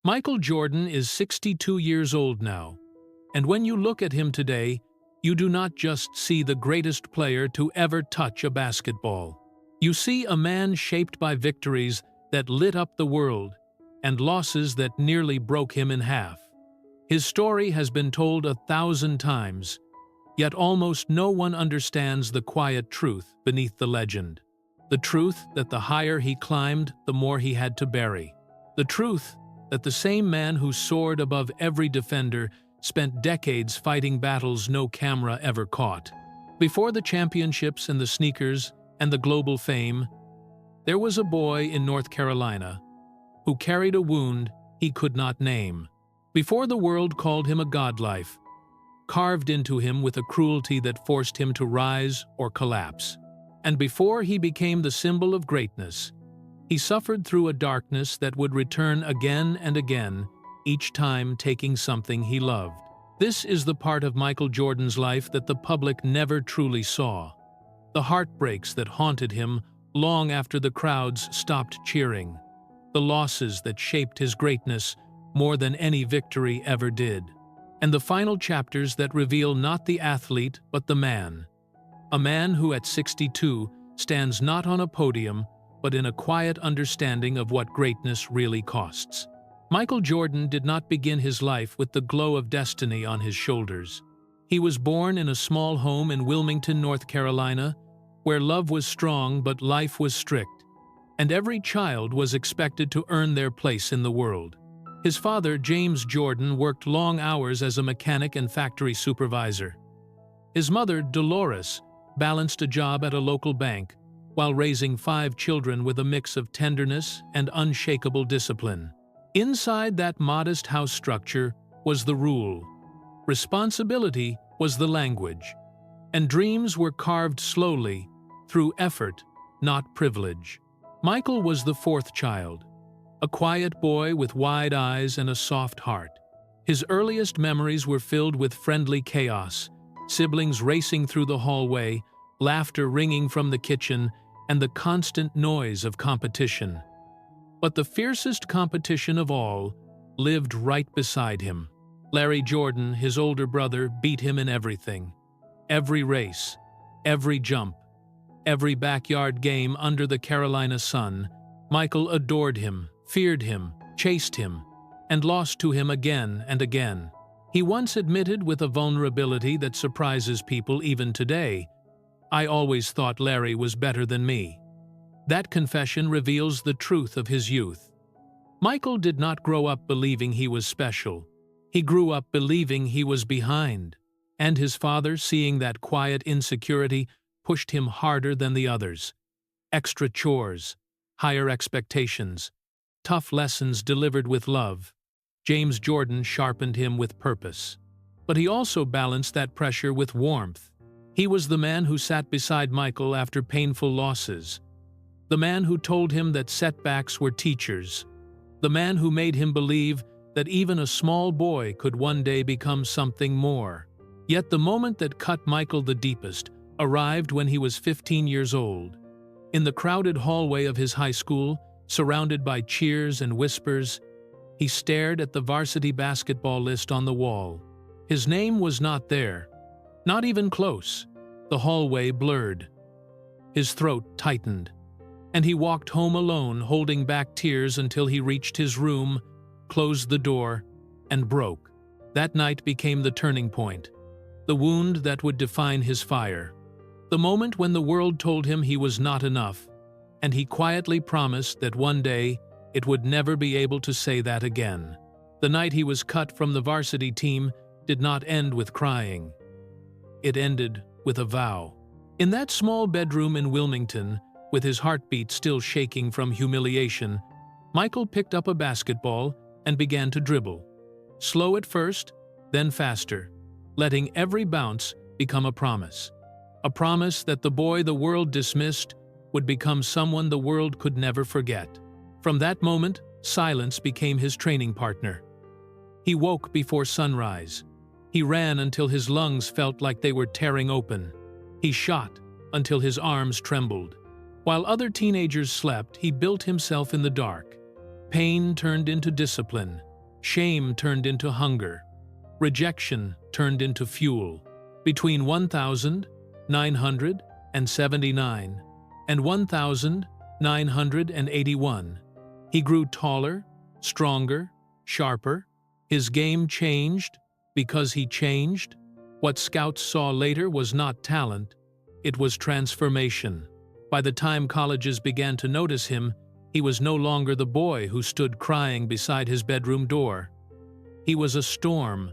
Michael Jordan is 62 years old now, and when you look at him today, you do not just see the greatest player to ever touch a basketball. You see a man shaped by victories that lit up the world and losses that nearly broke him in half. His story has been told 1,000 times, yet almost no one understands the quiet truth beneath the legend. The truth that the higher he climbed, the more he had to bury. The truth that the same man who soared above every defender spent decades fighting battles no camera ever caught. Before the championships and the sneakers and the global fame, there was a boy in North Carolina who carried a wound he could not name. Before the world called him a godlife, carved into him with a cruelty that forced him to rise or collapse. And before he became the symbol of greatness, he suffered through a darkness that would return again and again, each time taking something he loved. This is the part of Michael Jordan's life that the public never truly saw. The heartbreaks that haunted him long after the crowds stopped cheering. The losses that shaped his greatness more than any victory ever did. And the final chapters that reveal not the athlete but the man. A man who at 62 stands not on a podium but in a quiet understanding of what greatness really costs. Michael Jordan did not begin his life with the glow of destiny on his shoulders. He was born in a small home in Wilmington, North Carolina, where love was strong but life was strict, and every child was expected to earn their place in the world. His father, James Jordan, worked long hours as a mechanic and factory supervisor. His mother, Dolores, balanced a job at a local bank while raising 5 children with a mix of tenderness and unshakable discipline. Inside that modest house structure was the rule. Responsibility was the language, and dreams were carved slowly through effort, not privilege. Michael was the 4th child, a quiet boy with wide eyes and a soft heart. His earliest memories were filled with friendly chaos, siblings racing through the hallway, laughter ringing from the kitchen, and the constant noise of competition. But the fiercest competition of all lived right beside him. Larry Jordan, his older brother, beat him in everything. Every race, every jump, every backyard game under the Carolina sun, Michael adored him, feared him, chased him, and lost to him again and again. He once admitted with a vulnerability that surprises people even today, "I always thought Larry was better than me." That confession reveals the truth of his youth. Michael did not grow up believing he was special. He grew up believing he was behind, and his father, seeing that quiet insecurity, pushed him harder than the others. Extra chores, higher expectations, tough lessons delivered with love. James Jordan sharpened him with purpose. But he also balanced that pressure with warmth. He was the man who sat beside Michael after painful losses. The man who told him that setbacks were teachers. The man who made him believe that even a small boy could one day become something more. Yet the moment that cut Michael the deepest arrived when he was 15 years old. In the crowded hallway of his high school, surrounded by cheers and whispers, he stared at the varsity basketball list on the wall. His name was not there, not even close. The hallway blurred. His throat tightened, and he walked home alone, holding back tears until he reached his room, closed the door, and broke. That night became the turning point, the wound that would define his fire. The moment when the world told him he was not enough, and he quietly promised that one day it would never be able to say that again. The night he was cut from the varsity team did not end with crying. It ended with a vow. In that small bedroom in Wilmington, with his heartbeat still shaking from humiliation, Michael picked up a basketball and began to dribble. Slow at first, then faster, letting every bounce become a promise. A promise that the boy the world dismissed would become someone the world could never forget. From that moment, silence became his training partner. He woke before sunrise. He ran until his lungs felt like they were tearing open. He shot until his arms trembled. While other teenagers slept, he built himself in the dark. Pain turned into discipline. Shame turned into hunger. Rejection turned into fuel. Between 1979 and 1981, he grew taller, stronger, sharper. His game changed because he changed. What scouts saw later was not talent, it was transformation. By the time colleges began to notice him, he was no longer the boy who stood crying beside his bedroom door. He was a storm,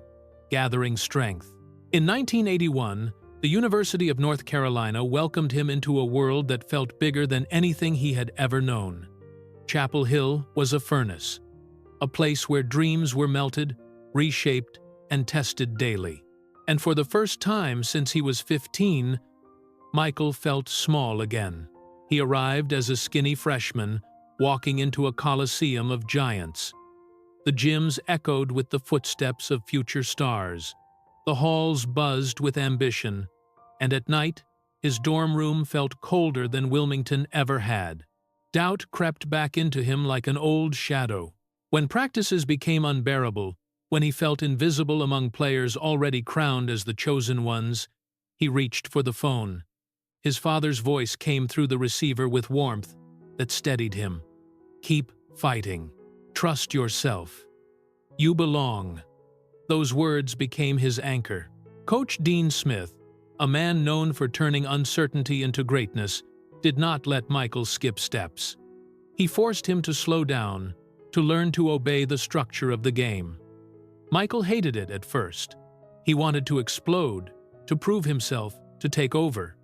gathering strength. In 1981, the University of North Carolina welcomed him into a world that felt bigger than anything he had ever known. Chapel Hill was a furnace, a place where dreams were melted, reshaped, and tested daily. And for the first time since he was 15, Michael felt small again. He arrived as a skinny freshman, walking into a coliseum of giants. The gyms echoed with the footsteps of future stars. The halls buzzed with ambition, and at night, his dorm room felt colder than Wilmington ever had. Doubt crept back into him like an old shadow. When practices became unbearable, when he felt invisible among players already crowned as the chosen ones, he reached for the phone. His father's voice came through the receiver with warmth that steadied him. "Keep fighting. Trust yourself. You belong." Those words became his anchor. Coach Dean Smith, a man known for turning uncertainty into greatness, did not let Michael skip steps. He forced him to slow down, to learn to obey the structure of the game. Michael hated it at first. He wanted to explode, to prove himself, to take over.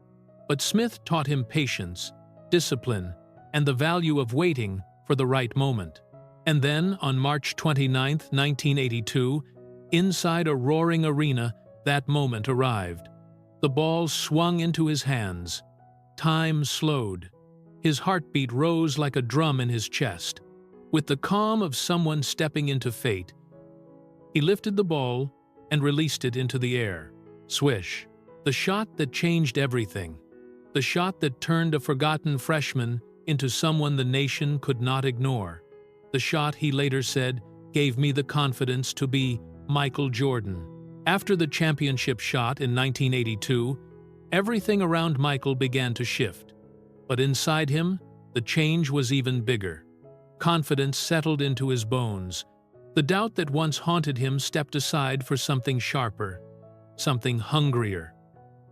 But Smith taught him patience, discipline, and the value of waiting for the right moment. And then, on March 29, 1982, inside a roaring arena, that moment arrived. The ball swung into his hands. Time slowed. His heartbeat rose like a drum in his chest. With the calm of someone stepping into fate, he lifted the ball and released it into the air. Swish. The shot that changed everything. The shot that turned a forgotten freshman into someone the nation could not ignore. The shot, he later said, gave me the confidence to be Michael Jordan. After the championship shot in 1982, everything around Michael began to shift. But inside him, the change was even bigger. Confidence settled into his bones. The doubt that once haunted him stepped aside for something sharper, something hungrier.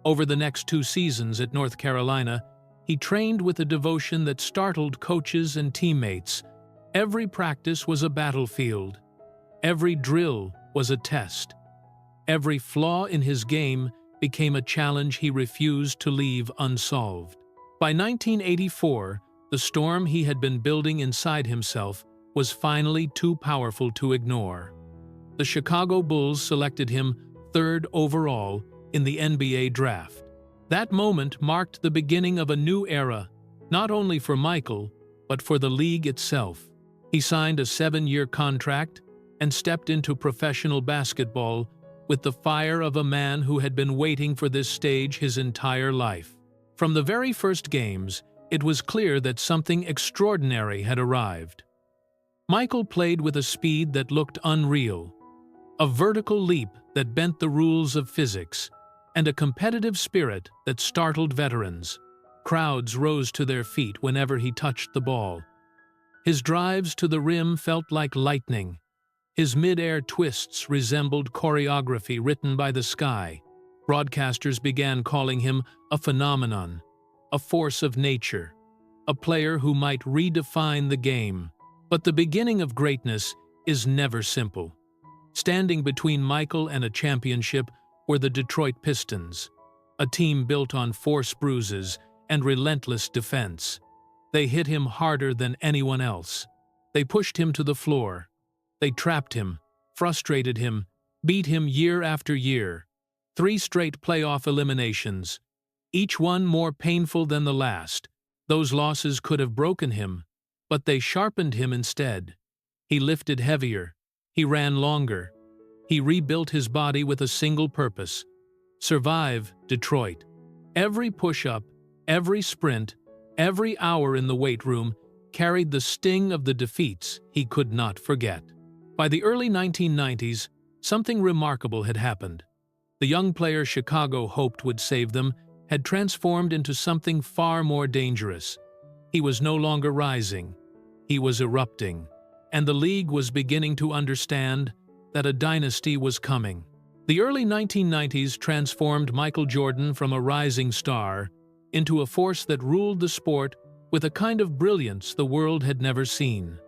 Over the next 2 seasons at North Carolina, he trained with a devotion that startled coaches and teammates. Every practice was a battlefield. Every drill was a test. Every flaw in his game became a challenge he refused to leave unsolved. By 1984, the storm he had been building inside himself was finally too powerful to ignore. The Chicago Bulls selected him 3rd overall in the NBA draft. That moment marked the beginning of a new era, not only for Michael, but for the league itself. He signed a 7-year contract and stepped into professional basketball with the fire of a man who had been waiting for this stage his entire life. From the very first games, it was clear that something extraordinary had arrived. Michael played with a speed that looked unreal, a vertical leap that bent the rules of physics, and a competitive spirit that startled veterans. Crowds rose to their feet whenever he touched the ball. His drives to the rim felt like lightning. His mid-air twists resembled choreography written by the sky. Broadcasters began calling him a phenomenon, a force of nature, a player who might redefine the game. But the beginning of greatness is never simple. Standing between Michael and a championship were the Detroit Pistons, a team built on force bruises and relentless defense. They hit him harder than anyone else. They pushed him to the floor. They trapped him, frustrated him, beat him year after year. 3 straight playoff eliminations, each one more painful than the last. Those losses could have broken him, but they sharpened him instead. He lifted heavier. He ran longer. He rebuilt his body with a single purpose: survive Detroit. Every push-up, every sprint, every hour in the weight room carried the sting of the defeats he could not forget. By the early 1990s, something remarkable had happened. The young player Chicago hoped would save them had transformed into something far more dangerous. He was no longer rising, he was erupting, and the league was beginning to understand that a dynasty was coming. The early 1990s transformed Michael Jordan from a rising star into a force that ruled the sport with a kind of brilliance the world had never seen.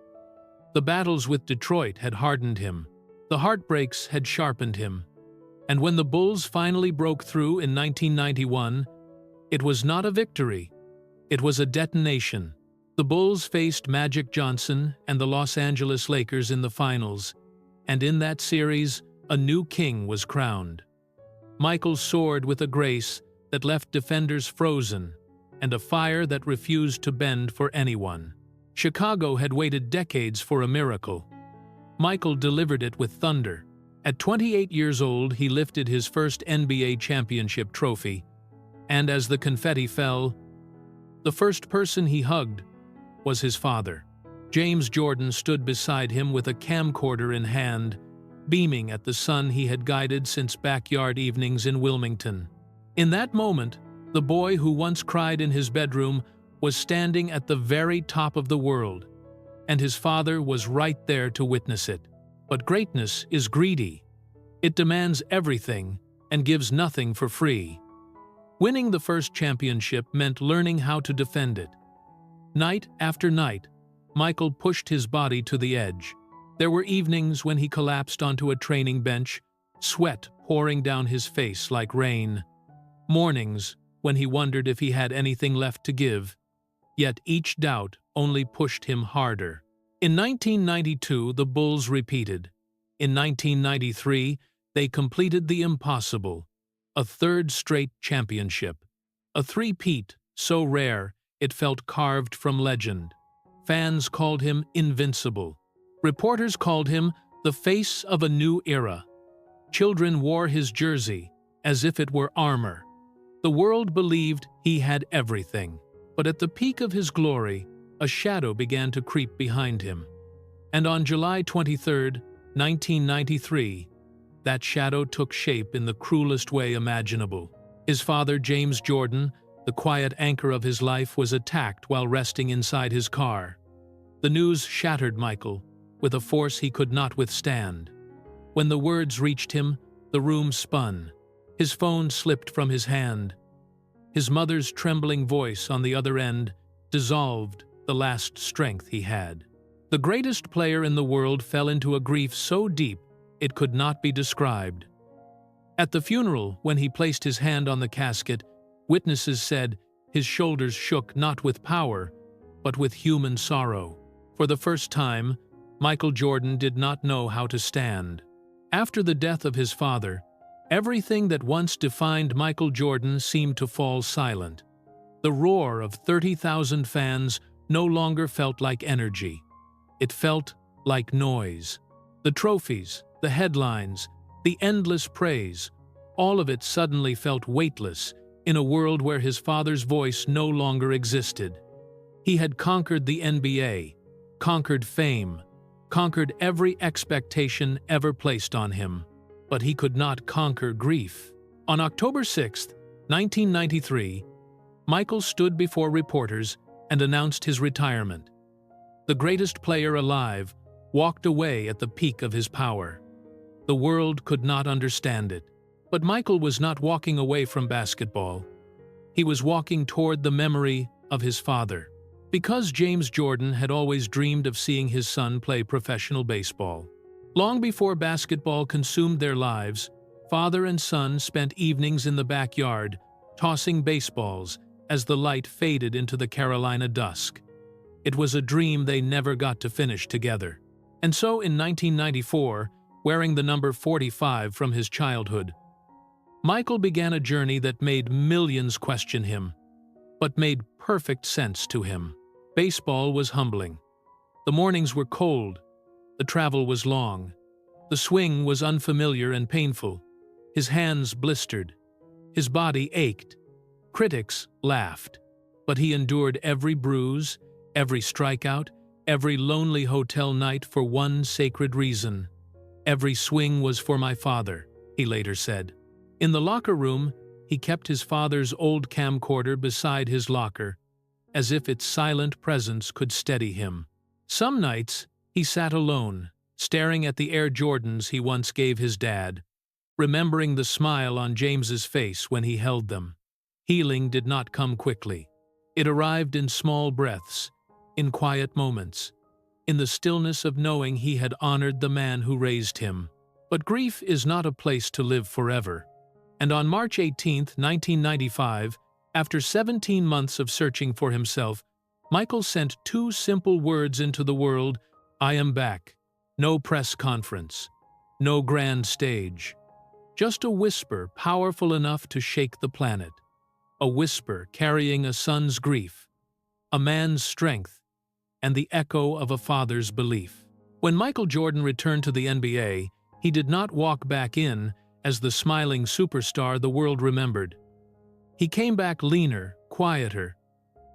The battles with Detroit had hardened him, the heartbreaks had sharpened him, and when the Bulls finally broke through in 1991, it was not a victory, it was a detonation. The Bulls faced Magic Johnson and the Los Angeles Lakers in the finals, and in that series, a new king was crowned. Michael soared with a grace that left defenders frozen, and a fire that refused to bend for anyone. Chicago had waited decades for a miracle. Michael delivered it with thunder. At 28 years old, he lifted his first NBA championship trophy, and as the confetti fell, the first person he hugged was his father. James Jordan stood beside him with a camcorder in hand, beaming at the son he had guided since backyard evenings in Wilmington. In that moment, the boy who once cried in his bedroom was standing at the very top of the world, and his father was right there to witness it. But greatness is greedy. It demands everything and gives nothing for free. Winning the first championship meant learning how to defend it. Night after night, Michael pushed his body to the edge. There were evenings when he collapsed onto a training bench, sweat pouring down his face like rain. Mornings when he wondered if he had anything left to give. Yet each doubt only pushed him harder. In 1992, the Bulls repeated. In 1993, they completed the impossible, a third straight championship. A three-peat so rare it felt carved from legend. Fans called him invincible. Reporters called him the face of a new era. Children wore his jersey as if it were armor. The world believed he had everything. But at the peak of his glory, a shadow began to creep behind him. And on July 23, 1993, that shadow took shape in the cruelest way imaginable. His father, James Jordan, the quiet anchor of his life, was attacked while resting inside his car. The news shattered Michael with a force he could not withstand. When the words reached him, the room spun. His phone slipped from his hand. His mother's trembling voice on the other end dissolved the last strength he had. The greatest player in the world fell into a grief so deep it could not be described. At the funeral, when he placed his hand on the casket, witnesses said his shoulders shook not with power, but with human sorrow. For the first time, Michael Jordan did not know how to stand. After the death of his father, everything that once defined Michael Jordan seemed to fall silent. The roar of 30,000 fans no longer felt like energy. It felt like noise. The trophies, the headlines, the endless praise, all of it suddenly felt weightless in a world where his father's voice no longer existed. He had conquered the NBA, conquered fame, conquered every expectation ever placed on him, but he could not conquer grief. On October 6, 1993, Michael stood before reporters and announced his retirement. The greatest player alive walked away at the peak of his power. The world could not understand it, but Michael was not walking away from basketball. He was walking toward the memory of his father. Because James Jordan had always dreamed of seeing his son play professional baseball. Long before basketball consumed their lives, father and son spent evenings in the backyard, tossing baseballs as the light faded into the Carolina dusk. It was a dream they never got to finish together. And so in 1994, wearing the number 45 from his childhood, Michael began a journey that made millions question him, but made perfect sense to him. Baseball was humbling. The mornings were cold. The travel was long. The swing was unfamiliar and painful. His hands blistered. His body ached. Critics laughed. But he endured every bruise, every strikeout, every lonely hotel night for one sacred reason. Every swing was for my father, he later said. In the locker room, he kept his father's old camcorder beside his locker, as if its silent presence could steady him. Some nights, he sat alone, staring at the Air Jordans he once gave his dad, remembering the smile on James's face when he held them. Healing did not come quickly. It arrived in small breaths, in quiet moments, in the stillness of knowing he had honored the man who raised him. But grief is not a place to live forever. And on March 18, 1995, after 17 months of searching for himself, Michael sent two simple words into the world: "I am back." No press conference, no grand stage. Just a whisper powerful enough to shake the planet. A whisper carrying a son's grief, a man's strength, and the echo of a father's belief. When Michael Jordan returned to the NBA, he did not walk back in as the smiling superstar the world remembered. He came back leaner, quieter,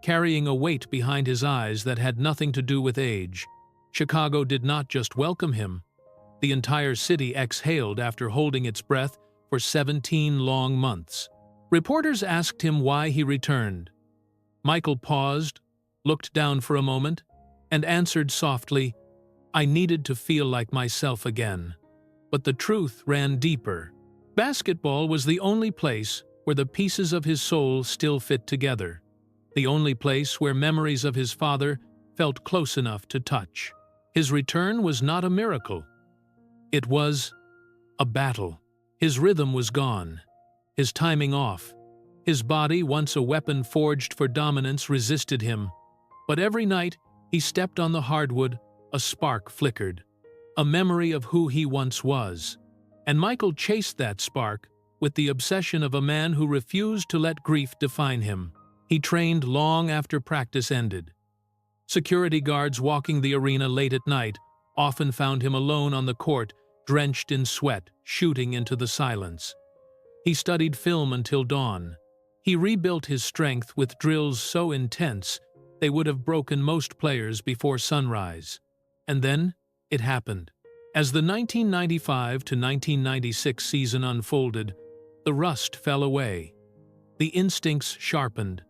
carrying a weight behind his eyes that had nothing to do with age. Chicago did not just welcome him. The entire city exhaled after holding its breath for 17 long months. Reporters asked him why he returned. Michael paused, looked down for a moment, and answered softly, "I needed to feel like myself again." But the truth ran deeper. Basketball was the only place where the pieces of his soul still fit together. The only place where memories of his father felt close enough to touch. His return was not a miracle. It was a battle. His rhythm was gone, his timing off. His body, once a weapon forged for dominance, resisted him. But every night he stepped on the hardwood, a spark flickered, a memory of who he once was. And Michael chased that spark with the obsession of a man who refused to let grief define him. He trained long after practice ended. Security guards walking the arena late at night often found him alone on the court, drenched in sweat, shooting into the silence. He studied film until dawn. He rebuilt his strength with drills so intense they would have broken most players before sunrise. And then it happened. As the 1995 to 1996 season unfolded, the rust fell away. The instincts sharpened.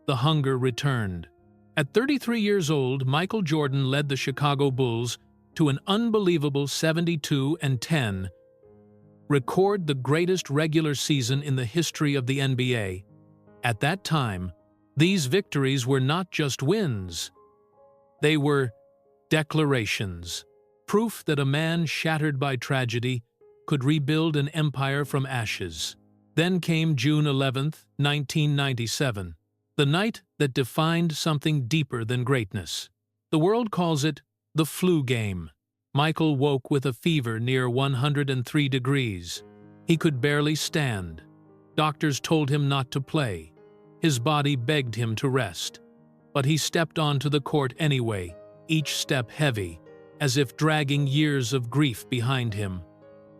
The hunger returned. At 33 years old, Michael Jordan led the Chicago Bulls to an unbelievable 72-10, record the greatest regular season in the history of the NBA. At that time, these victories were not just wins. They were declarations, proof that a man shattered by tragedy could rebuild an empire from ashes. Then came June 11, 1997, the night that defined something deeper than greatness. The world calls it the flu game. Michael woke with a fever near 103 degrees. He could barely stand. Doctors told him not to play. His body begged him to rest. But he stepped onto the court anyway, each step heavy, as if dragging years of grief behind him.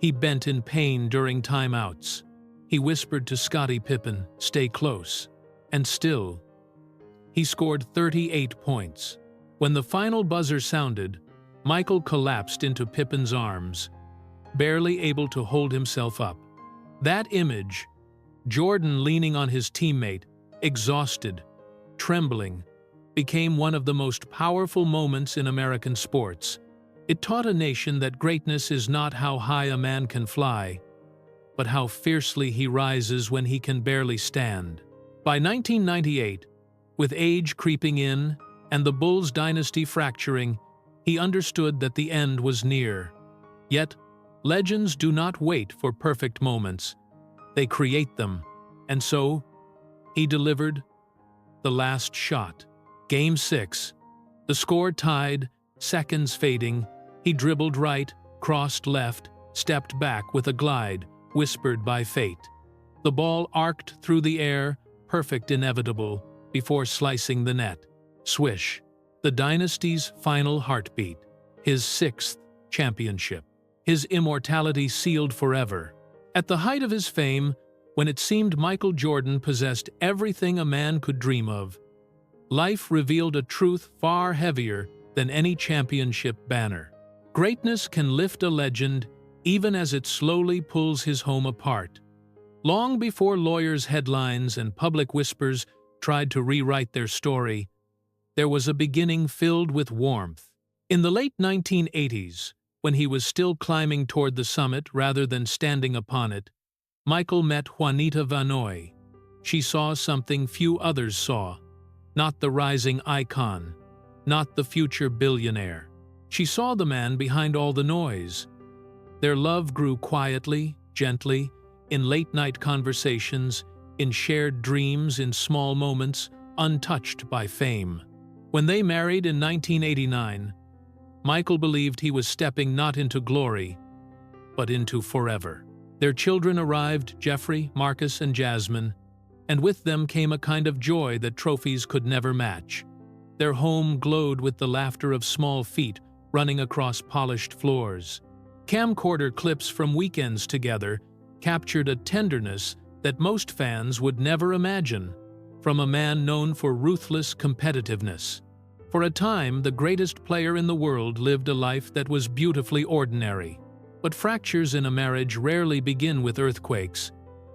He bent in pain during timeouts. He whispered to Scottie Pippen, "Stay close." And still, he scored 38 points. When the final buzzer sounded, Michael collapsed into Pippen's arms, barely able to hold himself up. That image, Jordan leaning on his teammate, exhausted, trembling, became one of the most powerful moments in American sports. It taught a nation that greatness is not how high a man can fly, but how fiercely he rises when he can barely stand. By 1998, with age creeping in and the Bulls dynasty fracturing, he understood that the end was near. Yet, legends do not wait for perfect moments. They create them. And so, he delivered the last shot. Game 6. The score tied, seconds fading. He dribbled right, crossed left, stepped back with a glide, whispered by fate. The ball arced through the air, perfect, inevitable, before slicing the net. Swish. The dynasty's final heartbeat. His 6th championship. His immortality sealed forever. At the height of his fame, when it seemed Michael Jordan possessed everything a man could dream of, life revealed a truth far heavier than any championship banner. Greatness can lift a legend even as it slowly pulls his home apart. Long before lawyers' headlines and public whispers tried to rewrite their story, there was a beginning filled with warmth. In the late 1980s, when he was still climbing toward the summit rather than standing upon it, Michael met Juanita Vanoy. She saw something few others saw. Not the rising icon, not the future billionaire. She saw the man behind all the noise. Their love grew quietly, gently, in late-night conversations, in shared dreams, in small moments, untouched by fame. When they married in 1989, Michael believed he was stepping not into glory, but into forever. Their children arrived, Jeffrey, Marcus, and Jasmine, and with them came a kind of joy that trophies could never match. Their home glowed with the laughter of small feet running across polished floors. Camcorder clips from weekends together captured a tenderness that most fans would never imagine, from a man known for ruthless competitiveness. For a time, the greatest player in the world lived a life that was beautifully ordinary. But fractures in a marriage rarely begin with earthquakes.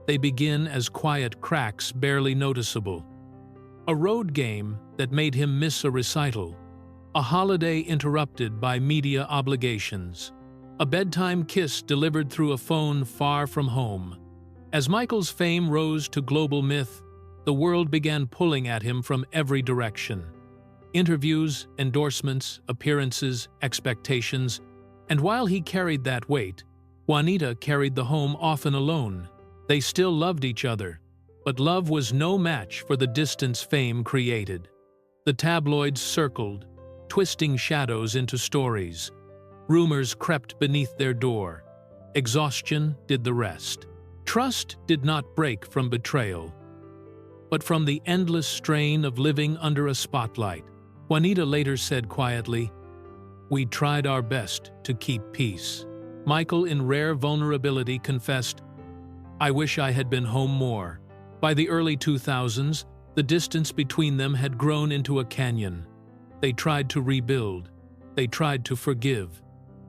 They begin as quiet cracks barely noticeable. A road game that made him miss a recital. A holiday interrupted by media obligations. A bedtime kiss delivered through a phone far from home. As Michael's fame rose to global myth, the world began pulling at him from every direction. Interviews, endorsements, appearances, expectations, and while he carried that weight, Juanita carried the home often alone. They still loved each other, but love was no match for the distance fame created. The tabloids circled, twisting shadows into stories. Rumors crept beneath their door. Exhaustion did the rest. Trust did not break from betrayal, but from the endless strain of living under a spotlight. Juanita later said quietly, "We tried our best to keep peace." Michael, in rare vulnerability, confessed, "I wish I had been home more." By the early 2000s, the distance between them had grown into a canyon. They tried to rebuild. They tried to forgive.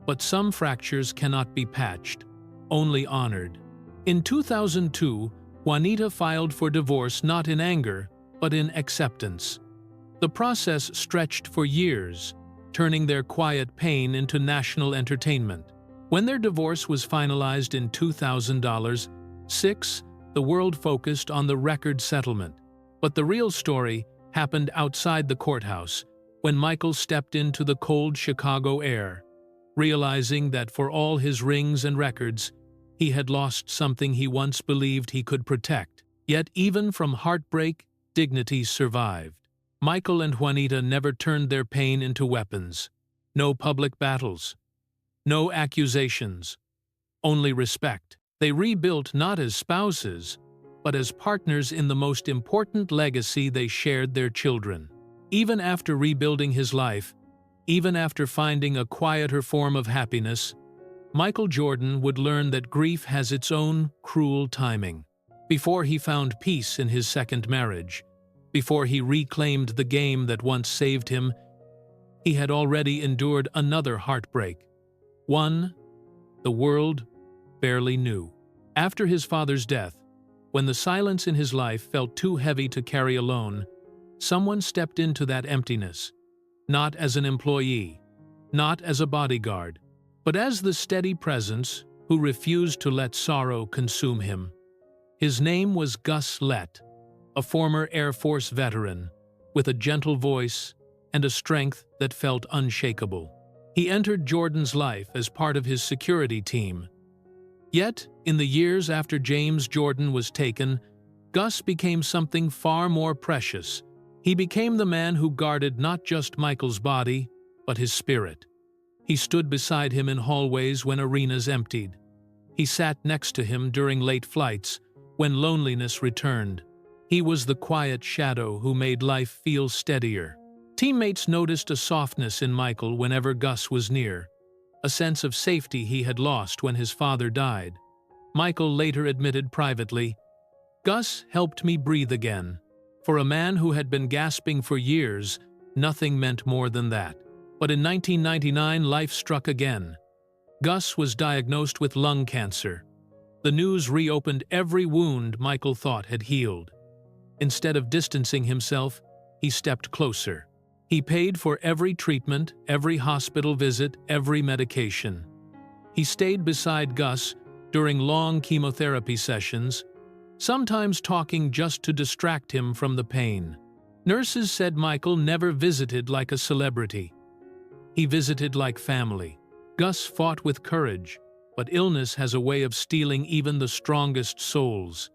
But some fractures cannot be patched, only honored. In 2002, Juanita filed for divorce not in anger, but in acceptance. The process stretched for years, turning their quiet pain into national entertainment. When their divorce was finalized in 2006, the world focused on the record settlement. But the real story happened outside the courthouse, when Michael stepped into the cold Chicago air, realizing that for all his rings and records, he had lost something he once believed he could protect. Yet even from heartbreak, dignity survived. Michael and Juanita never turned their pain into weapons. No public battles. No accusations. Only respect. They rebuilt not as spouses, but as partners in the most important legacy they shared: their children. Even after rebuilding his life, even after finding a quieter form of happiness, Michael Jordan would learn that grief has its own cruel timing. Before he found peace in his second marriage, before he reclaimed the game that once saved him, he had already endured another heartbreak. One the world barely knew. After his father's death, when the silence in his life felt too heavy to carry alone, someone stepped into that emptiness, not as an employee, not as a bodyguard, but as the steady presence who refused to let sorrow consume him. His name was Gus Lett, a former Air Force veteran, with a gentle voice and a strength that felt unshakable. He entered Jordan's life as part of his security team. Yet, in the years after James Jordan was taken, Gus became something far more precious. He became the man who guarded not just Michael's body, but his spirit. He stood beside him in hallways when arenas emptied. He sat next to him during late flights, when loneliness returned. He was the quiet shadow who made life feel steadier. Teammates noticed a softness in Michael whenever Gus was near, a sense of safety he had lost when his father died. Michael later admitted privately, "Gus helped me breathe again." For a man who had been gasping for years, nothing meant more than that. But in 1999, life struck again. Gus was diagnosed with lung cancer. The news reopened every wound Michael thought had healed. Instead of distancing himself, he stepped closer. He paid for every treatment, every hospital visit, every medication. He stayed beside Gus during long chemotherapy sessions, sometimes talking just to distract him from the pain. Nurses said Michael never visited like a celebrity. He visited like family. Gus fought with courage, but illness has a way of stealing even the strongest souls.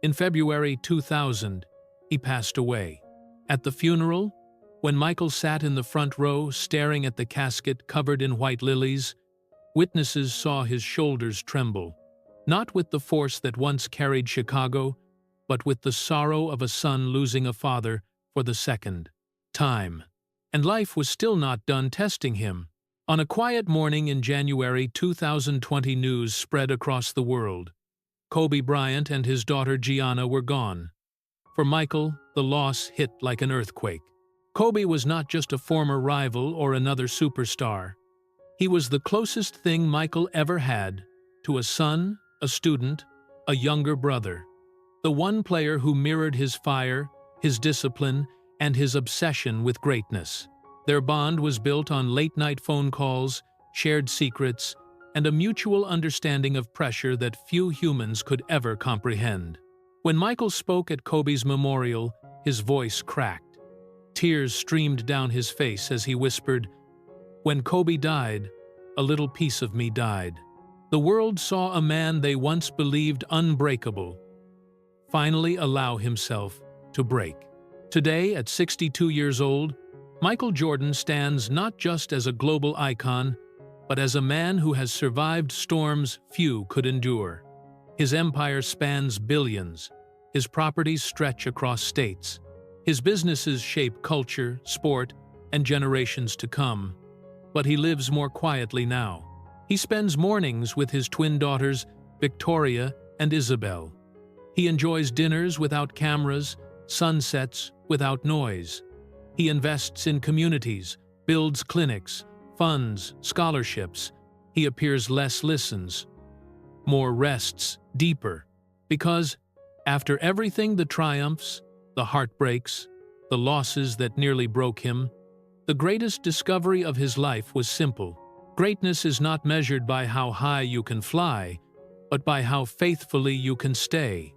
In February 2000, he passed away. At the funeral, when Michael sat in the front row staring at the casket covered in white lilies, witnesses saw his shoulders tremble, not with the force that once carried Chicago, but with the sorrow of a son losing a father for the second time. And life was still not done testing him. On a quiet morning in January 2020, news spread across the world. Kobe Bryant and his daughter Gianna were gone. For Michael, the loss hit like an earthquake. Kobe was not just a former rival or another superstar. He was the closest thing Michael ever had to a son, a student, a younger brother. The one player who mirrored his fire, his discipline, and his obsession with greatness. Their bond was built on late-night phone calls, shared secrets, and a mutual understanding of pressure that few humans could ever comprehend. When Michael spoke at Kobe's memorial, his voice cracked. Tears streamed down his face as he whispered, "When Kobe died, a little piece of me died." The world saw a man they once believed unbreakable finally allow himself to break. Today, at 62 years old, Michael Jordan stands not just as a global icon, but as a man who has survived storms few could endure. His empire spans billions. His properties stretch across states. His businesses shape culture, sport, and generations to come. But he lives more quietly now. He spends mornings with his twin daughters, Victoria and Isabel. He enjoys dinners without cameras, sunsets without noise. He invests in communities, builds clinics, funds, scholarships. He appears less, listens, more rests, deeper. Because, after everything, the triumphs, the heartbreaks, the losses that nearly broke him, the greatest discovery of his life was simple. Greatness is not measured by how high you can fly, but by how faithfully you can stay.